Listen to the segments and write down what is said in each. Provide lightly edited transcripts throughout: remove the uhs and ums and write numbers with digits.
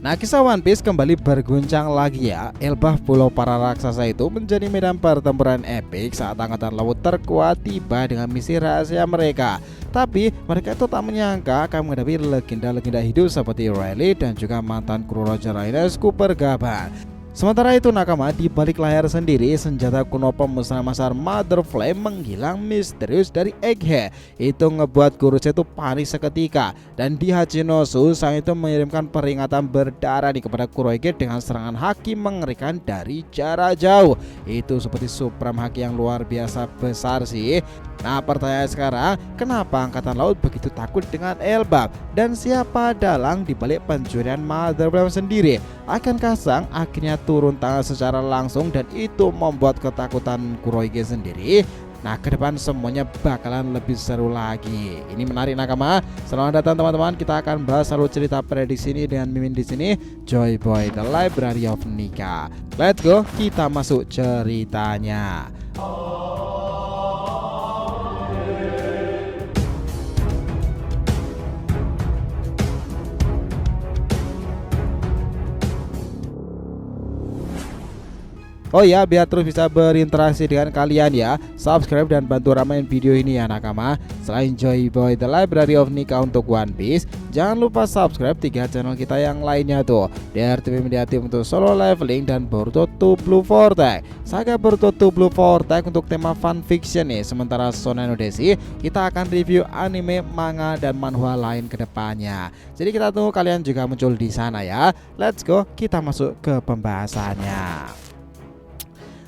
Nah, kisah One Piece kembali berguncang lagi ya. Elbaf Pulau para raksasa itu menjadi medan pertempuran epik saat angkatan laut terkuat tiba dengan misi rahasia mereka. Tapi mereka itu tak menyangka akan menghadapi legenda-legenda hidup seperti Rayleigh dan juga mantan kru Roger Rhinus Cooper Gaban. Sementara itu nakama, di balik layar sendiri senjata kuno pemusnah masar Mother Flame menghilang misterius dari Egghead. Itu ngebuat Kurusu itu panik seketika, dan di Hachinosu sang itu mengirimkan peringatan berdarah kepada Kurohige dengan serangan haki mengerikan dari jarak jauh. Itu seperti Supreme Haki yang luar biasa besar sih. Nah, pertanyaan sekarang, kenapa angkatan laut begitu takut dengan Elbaf? Dan siapa dalang dibalik pencurian Mother Flame sendiri? Akankah sang akhirnya turun tangan secara langsung dan itu membuat ketakutan Kurohige sendiri? Nah, ke depan semuanya bakalan lebih seru lagi. Ini menarik nakama. Selamat datang teman-teman. Kita akan bahas alur cerita prediksi ini dengan Mimin di sini. Joy Boy The Library of Nika. Let's go, kita masuk ceritanya. Oh ya, biar terus bisa berinteraksi dengan kalian ya, subscribe dan bantu ramein video ini ya nakama. Selain Joy Boy The Library of Nika untuk One Piece, jangan lupa subscribe 3 channel kita yang lainnya tuh, DRTV Media Team untuk Solo Leveling dan Boruto 2 Blue Vortex. Saga Boruto 2 Blue Vortex untuk tema fan fiction nih. Sementara Shonen Odyssey kita akan review anime, manga dan manhwa lain ke depannya. Jadi kita tunggu kalian juga muncul di sana ya. Let's go, kita masuk ke pembahasannya.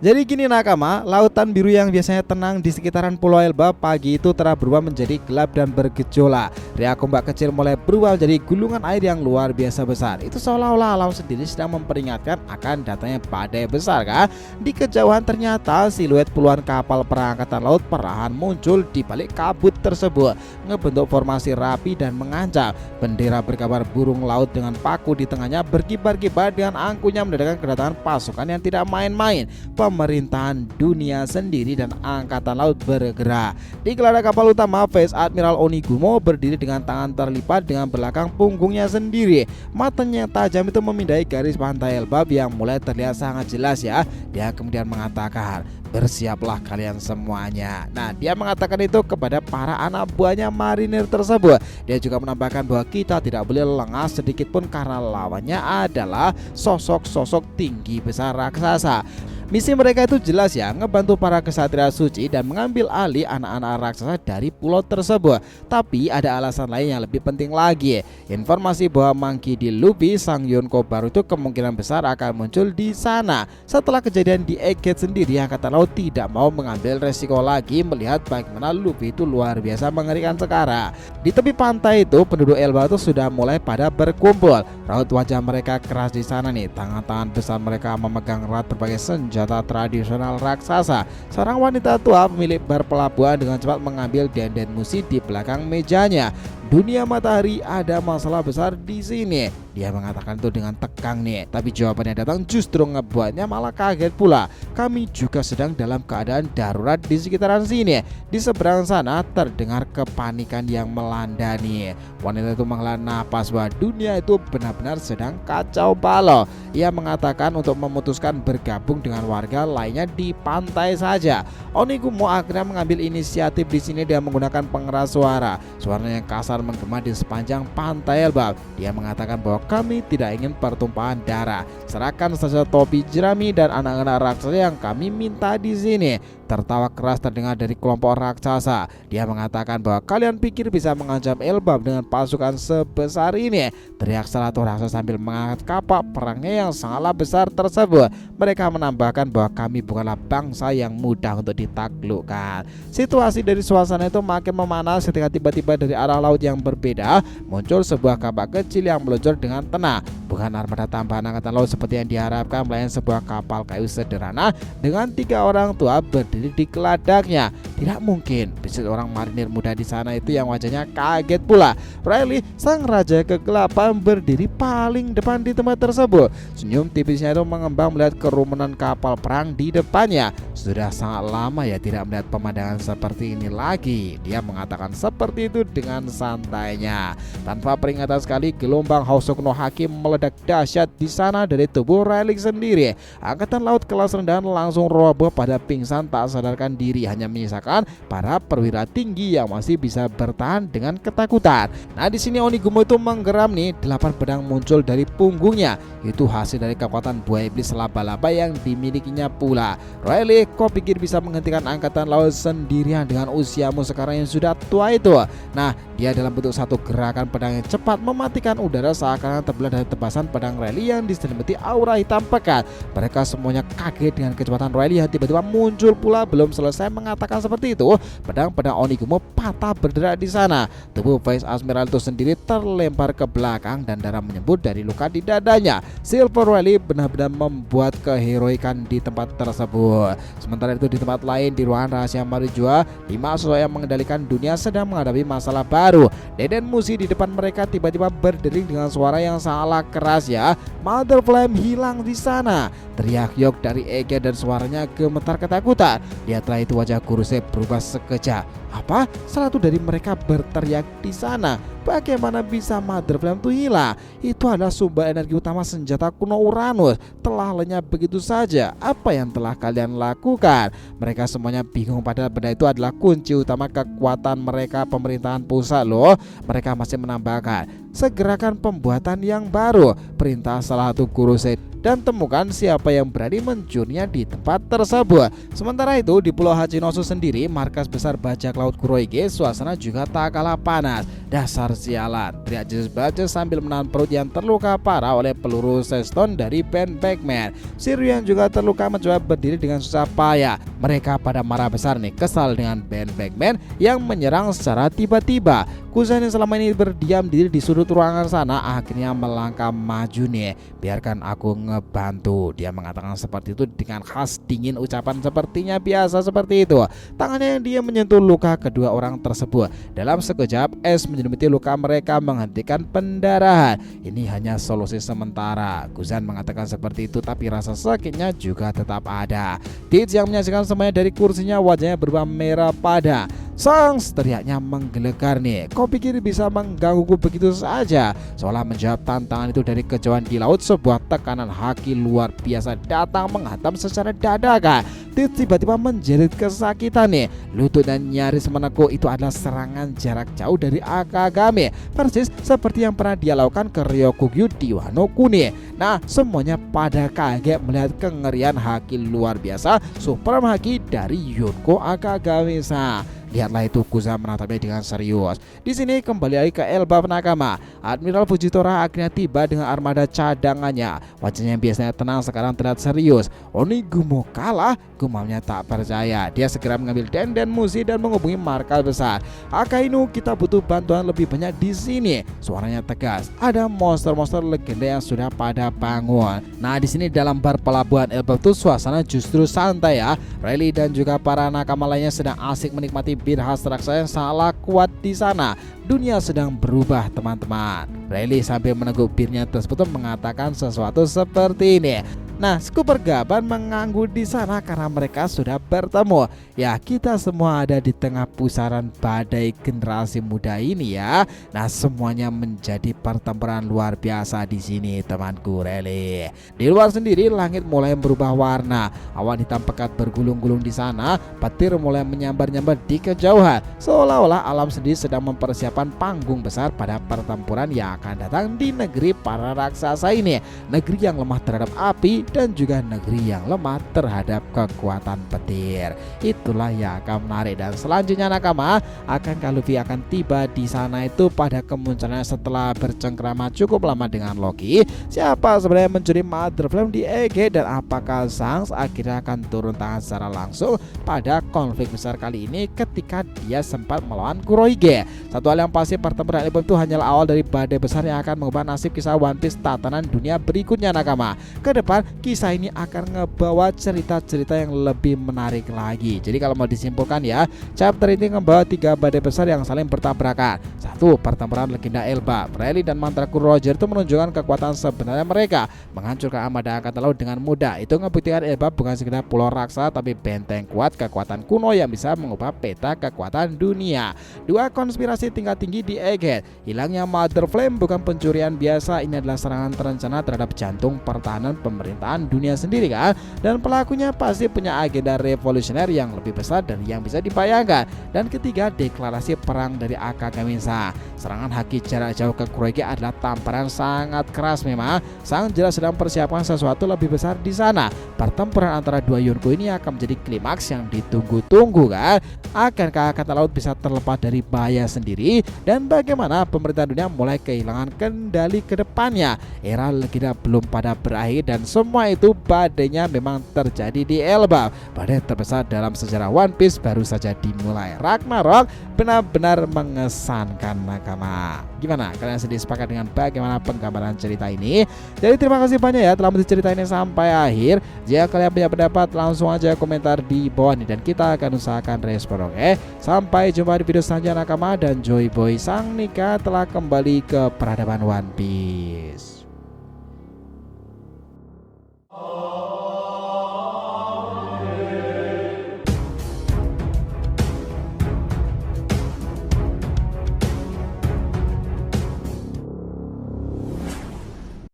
Jadi gini nakama, lautan biru yang biasanya tenang di sekitaran Pulau Elbaf pagi itu telah berubah menjadi gelap dan bergejolak. Riak ombak kecil mulai berubah menjadi gulungan air yang luar biasa besar. Itu seolah-olah alam sendiri sedang memperingatkan akan datangnya badai besar kan. Di kejauhan ternyata siluet puluhan kapal perang angkatan laut perlahan muncul di balik kabut tersebut, ngebentuk formasi rapi dan mengancam. Bendera bergambar burung laut dengan paku di tengahnya berkibar-kibar dengan angkuhnya menandakan kedatangan pasukan yang tidak main-main. Pemerintahan dunia sendiri dan angkatan laut bergerak. Di geladak kapal utama, Vice Admiral Onigumo berdiri dengan tangan terlipat dengan belakang punggungnya sendiri. Matanya yang tajam itu memindai garis pantai Elbaf yang mulai terlihat sangat jelas ya. Dia kemudian mengatakan, bersiaplah kalian semuanya. Nah, dia mengatakan itu kepada para anak buahnya marinir tersebut. Dia juga menambahkan bahwa kita tidak boleh lengah sedikit pun karena lawannya adalah sosok-sosok tinggi besar raksasa. Misi mereka itu jelas ya, ngebantu para kesatria suci dan mengambil alih anak-anak raksasa dari pulau tersebut. Tapi ada alasan lain yang lebih penting lagi. Informasi bahwa Monkey D. Luffy sang Yonko baru itu kemungkinan besar akan muncul di sana. Setelah kejadian di Egghead sendiri, angkatan laut tidak mau mengambil resiko lagi melihat bagaimana Luffy itu luar biasa mengerikan sekarang. Di tepi pantai itu penduduk Elbaf itu sudah mulai pada berkumpul. Raut wajah mereka keras di sana nih. Tangan-tangan besar mereka memegang erat berbagai senjata tradisional raksasa. Seorang wanita tua pemilik bar pelabuhan dengan cepat mengambil denden musi di belakang mejanya. Dunia matahari, ada masalah besar di sini. Dia mengatakan itu dengan tegang nih. Tapi jawabannya datang justru ngebuatnya malah kaget pula. Kami juga sedang dalam keadaan darurat di sekitaran sini. Di seberang sana terdengar kepanikan yang melanda nih. Wanita itu menghela napas bahwa dunia itu benar-benar sedang kacau balau. Ia mengatakan untuk memutuskan bergabung dengan warga lainnya di pantai saja. Onigumo akhirnya mengambil inisiatif di sini. Dia menggunakan pengeras suara. Suaranya yang kasar menggema di sepanjang pantai Elbaf. Dia mengatakan bahwa kami tidak ingin pertumpahan darah. Serahkan saja topi jerami dan anak-anak raksasa yang kami minta di sini. Tertawa keras terdengar dari kelompok raksasa. Dia mengatakan bahwa kalian pikir bisa mengancam Elbaf dengan pasukan sebesar ini? Teriak salah satu raksasa sambil mengangkat kapak perangnya yang sangatlah besar tersebut. Mereka menambahkan bahwa kami bukanlah bangsa yang mudah untuk ditaklukkan. Situasi dari suasana itu makin memanas ketika tiba-tiba dari arah laut yang berbeda muncul sebuah kapal kecil yang meluncur dengan tenang. Bukan armada tambahan angkatan laut seperti yang diharapkan, melainkan sebuah kapal kayu sederhana dengan 3 orang tua berdiri di keladangnya. Tidak mungkin. Bisa orang marinir muda di sana itu yang wajahnya kaget pula. Riley, sang raja kegelapan, berdiri paling depan di tempat tersebut. Senyum tipisnya itu mengembang melihat kerumunan kapal perang di depannya. Sudah sangat lama ya tidak melihat pemandangan seperti ini lagi. Dia mengatakan seperti itu dengan santainya. Tanpa peringatan sekali, gelombang Housok no Haki meledak dahsyat di sana dari tubuh Riley sendiri. Angkatan laut kelas rendahan langsung roboh pada pingsan tak sadarkan diri, hanya menyisakan para perwira tinggi yang masih bisa bertahan dengan ketakutan. Nah, di sini Onigumo itu menggeram nih, 8 pedang muncul dari punggungnya. Itu hasil dari kekuatan buaya iblis laba-laba yang dimilikinya pula. Riley, kau pikir bisa menghentikan angkatan laut sendirian dengan usiamu sekarang yang sudah tua itu? Nah, dia dalam bentuk satu gerakan pedang yang cepat mematikan udara seakan terbelah dari tebasan pedang Riley yang diselimati aura hitam pekat. Mereka semuanya kaget dengan kecepatan Riley yang tiba-tiba muncul pula. Belum selesai mengatakan seperti itu, pedang-pedang Onigumo patah berderak di sana. Tubuh Vice Admiral itu sendiri terlempar ke belakang dan darah menyembur dari luka di dadanya. Silver Riley benar-benar membuat keheroikan di tempat tersebut. Sementara itu di tempat lain di ruangan rahasia Marijua, 5 sosok yang mengendalikan dunia sedang menghadapi masalah baru. Deden Musi di depan mereka tiba-tiba berdering dengan suara yang sangatlah keras ya. Mother Flame hilang di sana. Teriak Yok dari Ege dan suaranya gemetar ketakutan. Lihatlah itu wajah Kuruse berubah sekejap. Apa? Salah satu dari mereka berteriak di sana. Bagaimana bisa Mother Flame itu hilang? Itu adalah sumber energi utama senjata kuno Uranus. Telah lenyap begitu saja. Apa yang telah kalian lakukan? Mereka semuanya bingung, padahal benda itu adalah kunci utama kekuatan mereka pemerintahan pusat loh. Mereka masih menambahkan, segerakan pembuatan yang baru. Perintah salah satu Kuruse dan temukan siapa yang berani mencurinya di tempat tersebut. Sementara itu di Pulau Hachinosu sendiri, markas besar bajak laut Kuroige, suasana juga tak kalah panas. Dasar sialan, teriak Jesus Baja sambil menahan perut yang terluka parah oleh peluru Seston dari Ben Beckman. Shiryu yang juga terluka mencoba berdiri dengan susah payah. Mereka pada marah besar nih, kesal dengan Ben Beckman yang menyerang secara tiba-tiba. Kusan yang selama ini berdiam diri di sudut ruangan sana akhirnya melangkah maju nih. Biarkan aku ngebantu, dia mengatakan seperti itu dengan khas dingin, ucapan sepertinya biasa seperti itu. Tangannya yang dia menyentuh luka kedua orang tersebut. Dalam sekejap es menyelimuti luka mereka menghentikan pendarahan. Ini hanya solusi sementara. Kusan mengatakan seperti itu, tapi rasa sakitnya juga tetap ada. Tits yang menyaksikan semuanya dari kursinya, wajahnya berubah merah pada. Sang, teriaknya menggelegar nih. Kau pikir bisa menggangguku begitu saja? Seolah menjawab tantangan itu dari kejauhan di laut, sebuah tekanan haki luar biasa datang menghantam secara dadakan. Tits tiba-tiba menjerit kesakitan nih. Lutut dan nyaris menekuk. Itu adalah serangan jarak jauh dari Akagame, persis seperti yang pernah dia lakukan ke Ryokugyu di Wano Kuni. Nah, semuanya pada kaget melihat kengerian haki luar biasa Supreme Haki dari Yonko Akagame-san. Lihatlah itu, Kuza menatapnya dengan serius. Di sini kembali lagi ke Elba Nakama. Admiral Fujitora akhirnya tiba dengan armada cadangannya. Wajahnya yang biasanya tenang sekarang terlihat serius. Onigumo kalah, gumamnya tak percaya. Dia segera mengambil Denden Musi dan menghubungi markas besar. Akainu, kita butuh bantuan lebih banyak di sini. Suaranya tegas. Ada monster-monster legenda yang sudah pada bangun. Nah, di sini dalam bar pelabuhan Elba itu suasana justru santai ya. Riley dan juga para nakama lainnya sedang asik menikmati bir khas raksasa yang sangatlah kuat di sana. Dunia sedang berubah, teman-teman. Riley sambil meneguk birnya tersebut mengatakan sesuatu seperti ini. Nah, Skuper Gaban mengangguk di sana karena mereka sudah bertemu. Ya, kita semua ada di tengah pusaran badai generasi muda ini ya. Nah, semuanya menjadi pertempuran luar biasa di sini, temanku Riley. Di luar sendiri, langit mulai berubah warna. Awan hitam pekat bergulung-gulung di sana. Petir mulai menyambar-nyambar di kejauhan. Seolah-olah alam sendiri sedang mempersiapkan panggung besar pada pertempuran yang akan datang di negeri para raksasa ini. Negeri yang lemah terhadap api dan juga negeri yang lemah terhadap kekuatan petir. Itulah yang akan menarik. Dan selanjutnya nakama, akankah Luffy akan tiba di sana itu pada kemunculannya setelah bercengkrama cukup lama dengan Loki? Siapa sebenarnya mencuri Mother Flame di Ege, dan apakah Shanks akhirnya akan turun tangan secara langsung pada konflik besar kali ini ketika dia sempat melawan Kurohige? Satu hal yang pasti, pertempuran ini itu hanyalah awal dari badai besar yang akan mengubah nasib kisah One Piece tatanan dunia berikutnya nakama. Ke depan kisah ini akan ngebawa cerita-cerita yang lebih menarik lagi. Jadi kalau mau disimpulkan ya, chapter ini membawa 3 badai besar yang saling bertabrakan. Satu, pertempuran legenda Elbaf. Rayleigh dan mantraku Roger itu menunjukkan kekuatan sebenarnya mereka, menghancurkan armada angkatan laut dengan mudah. Itu ngebuktikan Elbaf bukan sekedar pulau raksasa tapi benteng kuat kekuatan kuno yang bisa mengubah peta kekuatan dunia. 2, konspirasi tingkat tinggi di Egghead. Hilangnya Mother Flame bukan pencurian biasa, ini adalah serangan terencana terhadap jantung pertahanan pemerintahan dunia sendiri kan, dan pelakunya pasti punya agenda revolusioner yang lebih besar dari yang bisa dibayangkan. Dan ketiga, deklarasi perang dari Akage Minsa. Serangan haki jarak jauh ke Kuroki adalah tamparan sangat keras memang. Sang jelas sedang persiapkan sesuatu lebih besar di sana. Pertempuran antara dua Yonko ini akan menjadi klimaks yang ditunggu-tunggu kan. Akankah angkatan laut bisa terlepas dari bahaya sendiri, dan bagaimana pemerintah dunia mulai kehilangan kendali ke depannya? Era legenda belum pada berakhir dan semua itu badainya memang terjadi di Elbaf. Badai terbesar dalam sejarah One Piece baru saja dimulai. Ragnarok benar-benar mengesankan nakama. Gimana? Kalian sendiri sepakat dengan bagaimana penggambaran cerita ini? Jadi terima kasih banyak ya telah menonton cerita ini sampai akhir. Jika kalian punya pendapat langsung aja komentar di bawah nih dan kita akan usahakan respon, oke? Sampai jumpa di video selanjutnya nakama, dan Joy Boy Sang Nika telah kembali ke peradaban One Piece.